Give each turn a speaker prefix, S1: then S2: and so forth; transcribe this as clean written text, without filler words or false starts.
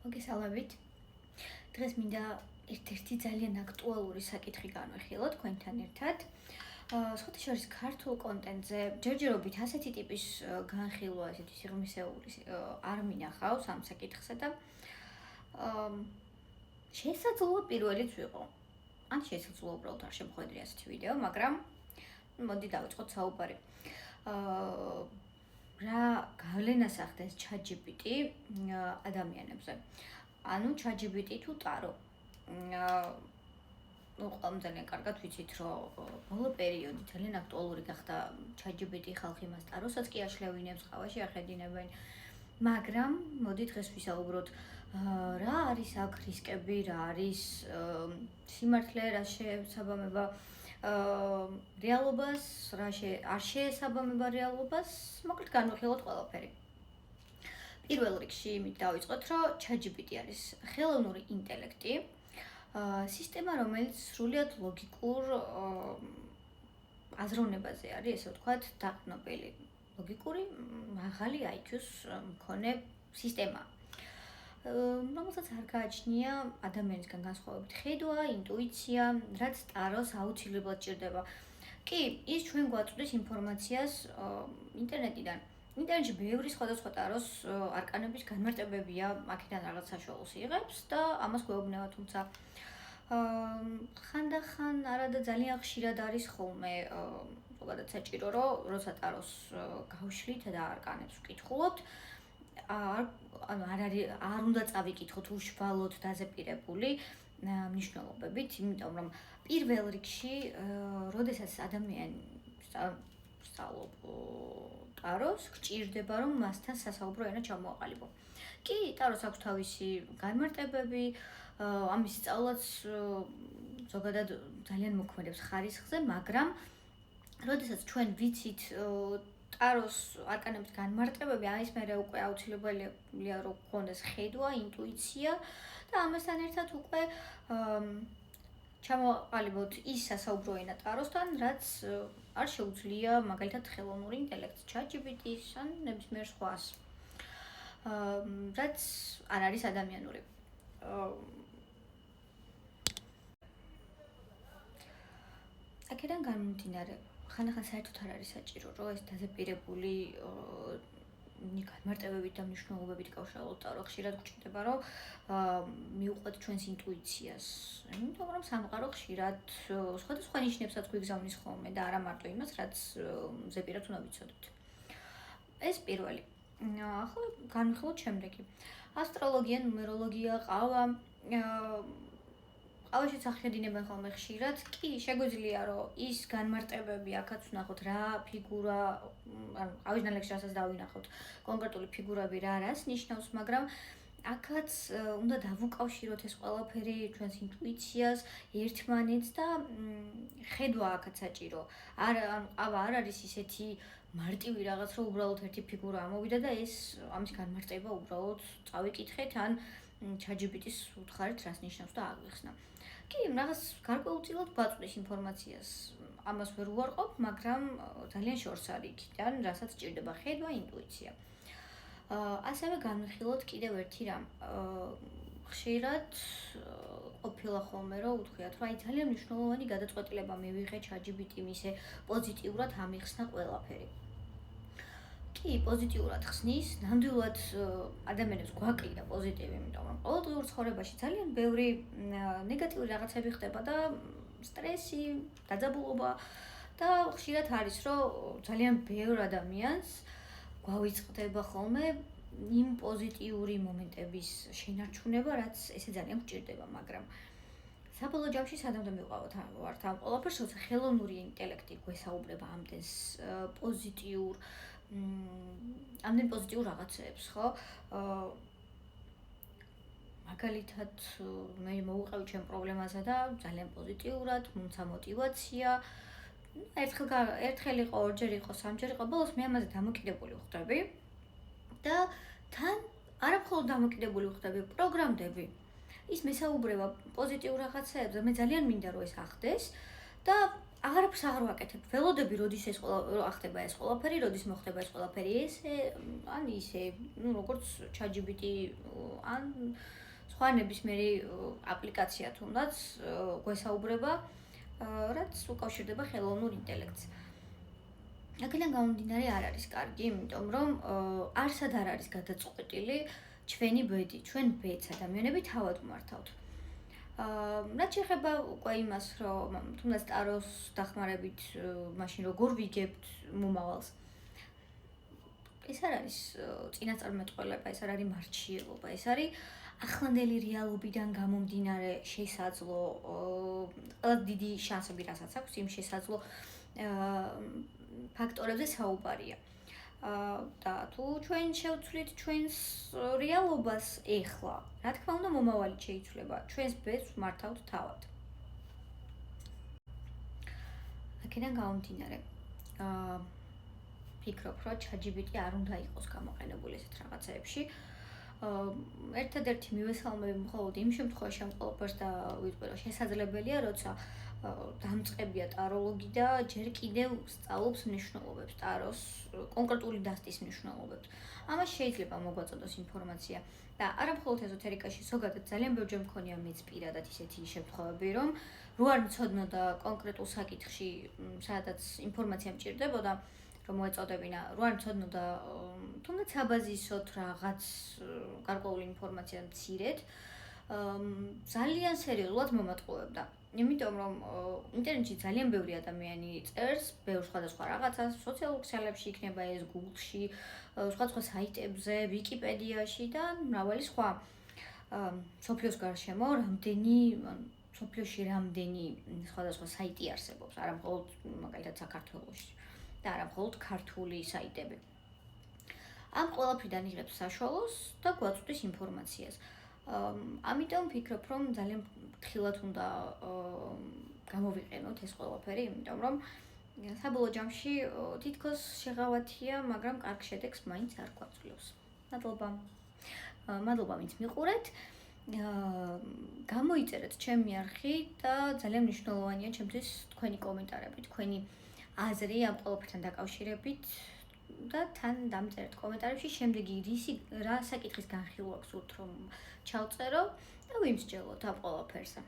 S1: მოგესალმებით. დღეს მინდა ერთ-ერთი ძალიან აქტუალური საკითხი განვიხილოთ თქვენთან ერთად. სხვათა შორის ქართულ კონტენტზე ჯერჯერობით ასეთი ტიპის განხილვა, ესეთი სიღრმისეული არ მინახავს ამ საკითხსა და შესაძლოა პირველიც ვიყო. ან შესაძლოა უბრალოდ არ შემოხვედრი ასეთი ვიდეო, მაგრამ მოდი დავიწყოთ საუბარი. რა გავლენას ახდენს ChatGPT ადამიანებზე. ანუ ChatGPT თუ ტარო. ყველამ ძალიან კარგად ვიცით, რომ ბოლო პერიოდი ძალიან აქტუალური გახდა ChatGPT ხალხი მას ტაროსაც კი აშლევინებს, ყავაში ახედინებენ. მაგრამ მოდი დღეს ვისაუბროთ რა არის აქ რისკები, რა არის სიმართლე, რა შეესაბამება რეალობას, არ შეესაბამება რეალობას, მოკლედ განვიხილოთ ყველაფერი. პირველ რიგში იმით დავიწყოთ, რომ ChatGPT არის ხელოვნური ინტელექტი, სისტემა, რომელიც სრულიად ლოგიკურ აზროვნებაზე არის, ესე ვთქვათ, დაყრდნობილი. ლოგიკური, მაღალი IQ-ს მქონე სისტემა. რომელსაც არ გააჩნია ადამიანისგან განსხვავებით ხედვა, ინტუიცია, რაც ტაროს აუცილებლად ჭირდება. კი, ის ჩვენ გვაწვდის ინფორმაციას ინტერნეტიდან. ინტერნეტში ბევრი სხვადასხვა ტაროს არკანების განმარტებებია, აქედან რაღაც საშუალოს იღებს და ამას გვეუბნება, თუმცა ხანდახან არადა ძალიან ხშირად არის ხოლმე ზოგადად საჭირო, რომ როცა ტაროს გავშლით და არკანებს ვკითხულობთ, არ უნდა წავიკითხოთ უშუალოდ დაზეპირებული მნიშვნელობებით, იმიტომ რომ პირველ რიგში, როდესაც ადამიანი სწავლობ ტაროს, გჭირდება რომ მასთან სასაუბრო ენა ჩამოაყალიბო. კი, ტაროს აქვს თავისი განმარტებები, ამის სწავლაც ზოგადად ძალიან მოქმედებს ხარისხზე, მაგრამ როდესაც ჩვენ ვიცით ტაროს არკანების განმარტებები, ამის მერე უკვე აუცილებელია რომ გქონდეს ხედვა, ინტუიცია და ამასთან ერთად უკვე ჩამოაყალიბოთ ის სასაუბრო ენა ტაროსთან, რაც არ შეუძლია მაგალითად ხელოვნური ინტელექტს, ChatGPT-ს ან ნებისმიერ სხვას, რაც არ არის ადამიანური. აქედან გამომდინარე, ხანდახან საერთოდ არ არის საჭირო, რომ ეს დაზეპირებული განმარტებებით და მნიშვნელობებით გავშალოთ ტარო. ხშირად გვჭირდება, რომ მიუყვეთ ჩვენს ინტუიციას. იმიტომ რომ სამყარო ხშირად სხვადასხვა ნიშნებსაც გვიგზავნის ხოლმე და არა მარტო იმას, რაც ზეპირად უნდა ვიცოდეთ. ეს პირველი. ახლა განვიხილოთ შემდეგი. ასტროლოგია, ნუმეროლოგია, ყავა ყავაშიც ახედინებენ ხოლმე ხშირად. კი, შეგვიძლია რომ ის განმარტებები აქაც ვნახოთ რა ფიგურა, ანუ ყავის ნალექში რასაც დავინახოთ, კონკრეტული ფიგურები რა რას ნიშნავს, მაგრამ აქაც უნდა დავუკავშიროთ ეს ყველაფერი ჩვენს ინტუიციას, ერთმანეთს და ხედვა აქაც საჭირო. ყავა არ არის ისეთი მარტივი რაღაც, რომ უბრალოდ ერთი ფიგურა ამოვიდა და ეს ამის განმარტება უბრალოდ წავიკითხეთ ან ChatGPT-ს უთხარით რას ნიშნავს და აგვიხსნა. კი, რაღაც გარკვეულწილად გვაწვდის ინფორმაციას. ამას ვერ უარყოფ, მაგრამ ძალიან შორს არის იქიდან, რასაც ჭირდება ხედვა, ინტუიცია. ასევე განვიხილოთ კიდევ ერთი რამ. ხშირად ყოფილა ხოლმე, რომ უთქვიათ, რომ აი ძალიან მნიშვნელოვანი გადაწყვეტილება მივიღე ChatGPT-მ ისე პოზიტიურად ამიხსნა ყველაფერი. კი, პოზიტიურად ხსნის, ნამდვილად ადამიანებს გვაკლია პოზიტივი, იმიტომ რომ ყოველდღიურ ცხოვრებაში ძალიან ბევრი ნეგატიური რაღაცები ხდება და სტრესი, დაძაბულობა და ხშირად არის, რომ ძალიან ბევრ ადამიანს გვავიწყდება ხოლმე იმ პოზიტიური მომენტების შენარჩუნება, რაც ესე ძალიან გვჭირდება, მაგრამ საბოლოო ჯამში სადამდე მივყავთ ამ ყველაფერს, როცა ხელოვნური ინტელექტი გვესაუბრება ამდენს პოზიტიურ ამდენ პოზიტიურ რაღაცებს, ხო? მაგალითად, მე მოვუყევი ჩემ პრობლემაზე და ძალიან პოზიტიურად, მომცა мотивация. ერთხელ იყო, ორჯერ იყო, სამჯერ იყო, ბოლოს მე ამაზე დამოკიდებული ვხდები და თან არამხოლოდ დამოკიდებული ვხდები, პროგრამდები. ის მესაუბრება პოზიტიურ რაღაცებზე, მე ძალიან მინდა რომ ეს ახდეს და აღარაფერს აღარ ვაკეთებ. ველოდები, როდის ახდება ეს ყველაფერი, როდის მოხდება ეს ყველაფერი, ესე ან ისე, როგორც ChatGPT ან სხვა ნებისმიერი აპლიკაცია თუნდაც გვესაუბრება, რაც უკავშირდება ხელოვნურ ინტელექტს. აქედან გამომდინარე არ არის კარგი, იმიტომ რომ არსად არ არის გადაწყვეტილი ჩვენი ბედი, ჩვენ ბედს ადამიანები თავად ვმართავთ. რაც შეეხება უკვე იმას, რომ თუნდაც ტაროს დახმარებით მაშინ როგორ ვიგებთ მომავალს. ეს არ არის წინასწარმეტყველება, ეს არ არის მარჩიელობა, ეს არის ახლანდელი რეალობიდან გამომდინარე შესაძლო ყველა დიდი შანსები რასაც აქვს იმ შესაძლო ფაქტორებზე საუბარია. და თუ ჩვენ შევცვლით ჩვენს რეალობას ეხლა, რა თქმა უნდა, მომავალი შეიცვლება. ჩვენს ბედს ვმართავთ თავად. აქედან გამომდინარე, ფიქრობ, რომ ChatGPT არ უნდა იყოს გამოყენებული ესეთ რაღაცეებში. ერთადერთი მივესალმები მხოლოდ იმ შემთხვევაში ამ ყველაფერს და ვიტყვი, რომ შესაძლებელია, როცა დამწყებია ტაროლოგი და ჯერ კიდევ სწავლობს მნიშვნელობებს, ტაროს კონკრეტული დასტის მნიშვნელობებს. ამას შეიძლება მოგვაწოდოს ინფორმაცია და არა მხოლოდ ეზოთერიკაში, ზოგადად ძალიან ბევრჯერ მქონია მეც პირადად ისეთი შემთხვევები, რომ რო არ მცოდნოდა კონკრეტულ საკითხში, სადაც ინფორმაცია მჭირდებოდა, რომ მოეწოდებინა, რო არ მცოდნოდა თუნდაც აბაზისოთ რაღაც გარკვეული ინფორმაცია მცირედ, ძალიან სერიოზულად მომატყუებდა. იმიტომ რომ ინტერნეტში ძალიან ბევრი ადამიანი წერს ბევრ სხვადასხვა რაღაცას, სოციალურ ქსელებში იქნება ეს, Google-ში, სხვადასხვა საიტებზე, Wikipedიაში და მრავალი სხვა. სოფლიოს გარშემო სოფლიოში რამდენი სხვადასხვა საიტი არსებობს, არა მხოლოდ მაგალითად საქართველოში და არა მხოლოდ ქართული საიტები. ამ ყველაფრიდან იღებს საშუალოს და გვაწვდის ინფორმაციას. ამიტომ ვფიქრობ, რომ ძალიან ფრთხილად უნდა გამოვიყენოთ ეს ყველაფერი, იმიტომ რომ საბოლოო ჯამში თითქოს შეღავათია, მაგრამ კარგ შედეგს მაინც არ გვაძლევს. მადლობა. მადლობა, ვინც მიყურეთ. გამოიწერეთ ჩემი არხი და ძალიან მნიშვნელოვანია ჩემთვის თქვენი კომენტარები, თქვენი აზრი ამ ყველაფერთან დაკავშირებით. და თან დამწერეთ კომენტარებში შემდეგი რა საკითხის განხილვა გსურთ რომ ჩავწერო და ვიმსჯელოთ ამ ყველაფერზე.